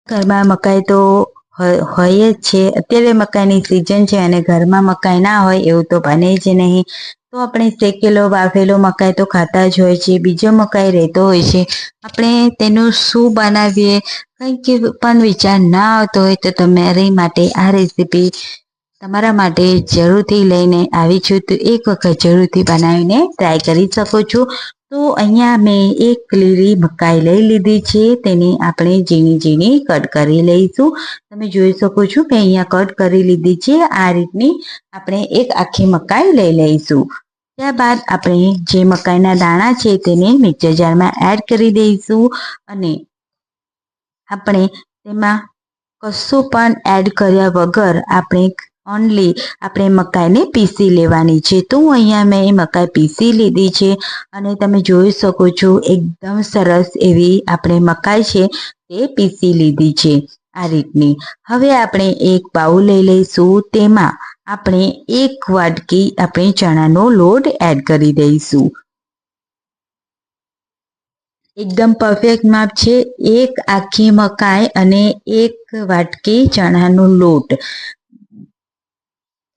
ઘરમાં મકાઈ તો હોય જ છે। અત્યારે મકાઈની સિઝન છે અને ઘરમાં મકાઈ ના હોય એવું તો બને જ નહીં। તો આપણે શેકેલો બાફેલો મકાઈ તો ખાતા જ હોય છે, બીજો મકાઈ રહેતો હોય છે। આપણે તેનું શું બનાવીએ કંઈક પણ વિચાર ના આવતો હોય તો તમારી માટે આ રેસીપી તમારા માટે જરૂરથી લઈને આવી છું। તો એક વખત જરૂરથી બનાવીને ટ્રાય કરી શકો છો। તો અહીંયા મેં એક લીલી મકાઈ લઈ લીધી છે, તેને આપણે ઝીણી ઝીણી કટ કરી લઈશું। તમે જોઈ શકો છો કે અહીંયા કટ કરી લીધી છે। આ રીતની આપણે એક આખી મકાઈ લઈ લઈશું। ત્યારબાદ આપણે જે મકાઈના દાણા છે તેને મિક્સર જારમાં એડ કરી દઈશું અને આપણે તેમાં કશું પણ એડ કર્યા વગર આપણે મકાઈને પીસી લેવાની છે। તો અહીંયા મેં મકાઈ પીસી લીધી છે અને તમે જોઈ શકો છો એકદમ સરસ એવી આપણે મકાઈ છે તે પીસી લીધી છે આ રીતની। હવે આપણે એક બાઉલ લઈ લઈશું, તેમાં આપણે એક વાટકી આપણે ચણાનો લોટ એડ કરી દઈશું। એકદમ પરફેક્ટ માપ છે, એક આખી મકાઈ અને એક વાટકી ચણાનો લોટ।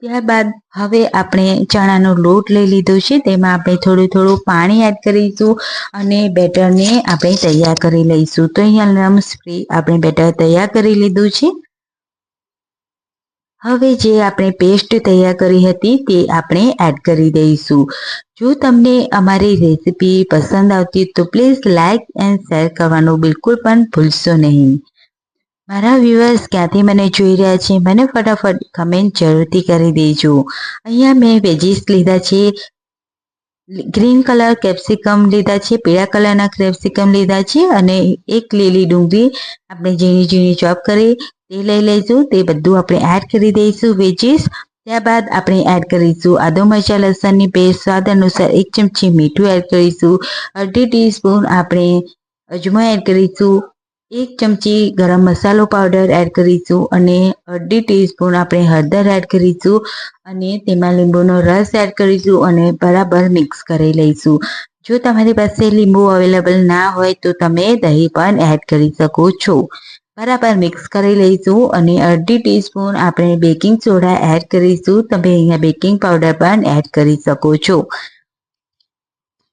ત્યારબાદ હવે આપણે ચણાનો લોટ લઈ લીધો છે, તેમાં આપણે થોડું થોડું પાણી એડ કરીશું અને બેટરને આપણે તૈયાર કરી લઈશું। તો અહીંયા લમ્સ ફ્રી આપણે બેટર તૈયાર કરી લીધું છે। હવે જે આપણે પેસ્ટ તૈયાર કરી હતી તે આપણે એડ કરી દઈશું। જો તમને અમારી રેસીપી પસંદ આવતી તો પ્લીઝ લાઇક એન્ડ શેર કરવાનું બિલકુલ પણ ભૂલશો નહીં। મારા વ્યુઅર્સ ક્યાંથી મને જોઈ રહ્યા છે મને ફટાફટ કમેન્ટ જરૂરથી કરી દેજો। અહીંયા મેં વેજીસ લીધા છે, ગ્રીન કલર કેપ્સિકમ લીધા છે, પીળા કલરના કેપ્સિકમ લીધા છે અને એક લીલી ડુંગળી આપણે ઝીણી ઝીણી ચોપ કરી તે લઈ લઈશું। તે બધું આપણે એડ કરી દઈશું વેજીસ। ત્યારબાદ આપણે એડ કરીશું આદુ મરચાં લસણની પેસ્ટ, સ્વાદ અનુસાર 1 ચમચી મીઠું એડ કરીશું, અડધી ટીસ્પૂન આપણે અજમો એડ કરીશું, 1 ચમચી ગરમ મસાલો પાવડર એડ કરીશું અને અડધી ટીસ્પૂન આપણે હળદર એડ કરીશું અને તેમાં લીંબુનો રસ એડ કરીશું અને બરાબર મિક્સ કરી લઈશું। જો તમારી પાસે લીંબુ અવેલેબલ ના હોય તો તમે દહીં પણ એડ કરી શકો છો। બરાબર મિક્સ કરી લઈશું અને અડધી ટીસ્પૂન આપણે બેકિંગ સોડા એડ કરીશું। તમે અહીંયા બેકિંગ પાવડર પણ એડ કરી શકો છો।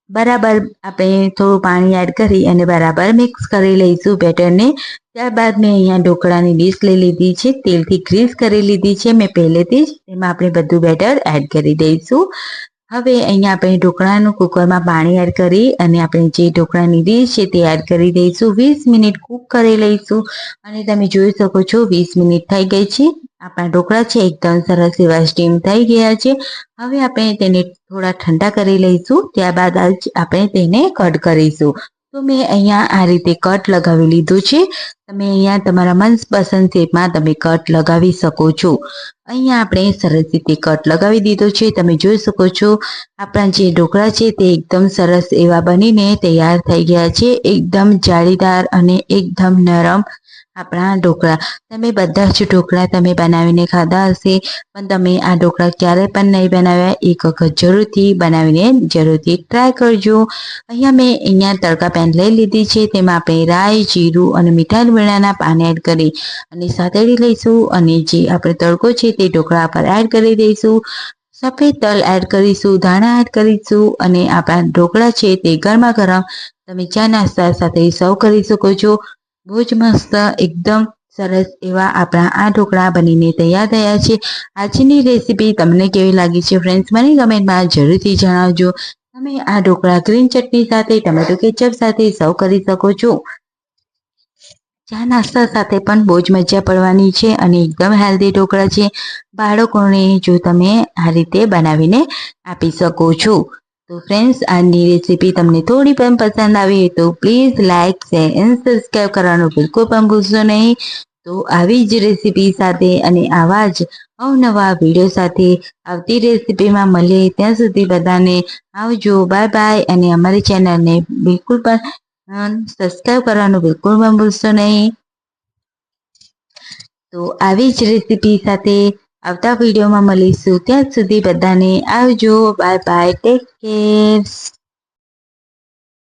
બરાબર આપણે થોડું પાણી એડ કરી અને બરાબર મિક્સ કરી લઈશું બેટરને। ત્યારબાદ મેં અહીંયા ઢોકળાની ડીશ લઈ લીધી છે, તેલથી ગ્રીસ કરી લીધી છે મેં પહેલેથી જ, તેમાં આપણે બધું બેટર એડ કરી દઈશું। હવે અહીંયા આપણે ઢોકળાનું કુકરમાં પાણી એડ કરી અને આપણે જે ઢોકળાની ડીશ છે તે એડ કરી દઈશું। 20 મિનિટ કૂક કરી લઈશું અને તમે જોઈ શકો છો 20 મિનિટ થઈ ગઈ છે। આપણા ઢોકળા છે એકદમ સરસ એવા સ્ટીમ થઈ ગયા છે। હવે આપણે તેને થોડા ઠંડા કરી લઈશું, ત્યારબાદ જ આપણે તેને કટ કરીશું। તો મેં અહીંયા આ રીતે કટ લગાવી લીધું છે। તમે અહીંયા તમારા મનપસંદ શેપમાં તમે કટ લગાવી શકો છો। અહીંયા આપણે સરસ રીતે કટ લગાવી દીધો છે। તમે જોઈ શકો છો આપણા જે ઢોકળા છે તે એકદમ સરસ એવા બનીને તૈયાર થઈ ગયા છે। એકદમ જાળીદાર અને એકદમ નરમ આપણા ઢોકળા। તમે બધા જ ઢોકળા તમે બનાવીને ખાધા હશે, પણ તમે આ ઢોકળા ક્યારેય પણ નહીં બનાવ્યા, એક વખત જરૂરથી બનાવીને જરૂરથી ટ્રાય કરજો। અહીંયા તડકા પેન લઈ લીધી છે, તેમાં આપણે રાઈ, જીરું અને મીઠા લીમડાના પાન એડ કરી અને સાતળી લઈશું અને જે આપણે તડકો છે તે ઢોકળા પર એડ કરી દઈશું। સફેદ તલ એડ કરીશું, ધાણા એડ કરીશું અને આપણા ઢોકળા છે તે ગરમા ગરમ તમે ચા નાસ્તા સાથે સર્વ કરી શકો છો। બહુ જ મસ્ત એકદમ સરસ એવા આપણા આ ઢોકળા બનીને તૈયાર થયા છે। આજની રેસીપી તમને કેવી લાગી છે ફ્રેન્ડ્સ મને કમેન્ટમાં જરૂરથી જણાવજો। તમે આ ઢોકળા ગ્રીન ચટણી સાથે, ટમેટો કેચઅપ સાથે સર્વ કરી શકો છો। ચા નાસ્તા સાથે પણ બહુ જ મજા પડવાની છે અને એકદમ હેલ્ધી ઢોકળા છે। બાળકોને જો તમે આ રીતે બનાવીને આપી શકો છો। તો ફ્રેન્ડ્સ આજની રેસીપી તમને થોડી પણ પસંદ આવી તો please like, share and subscribe કરવાનું બિલકુલ પણ ભૂલશો નહીં। તો આવી જ રેસીપી સાથે અને આવા જ અવનવા વિડીયો સાથે આવતી રેસીપીમાં મળીએ, ત્યાં સુધી બધાને આવજો, બાય બાય અને અમારી ચેનલને બિલકુલ પણ સબસ્ક્રાઈબ કરવાનું બિલકુલ પણ ભૂલશો નહીં। તો આવી જ રેસીપી સાથે આવતા વિડીયોમાં મળીશું, ત્યાં સુધી બધાને આવજો, બાય બાય, ટેક કેર।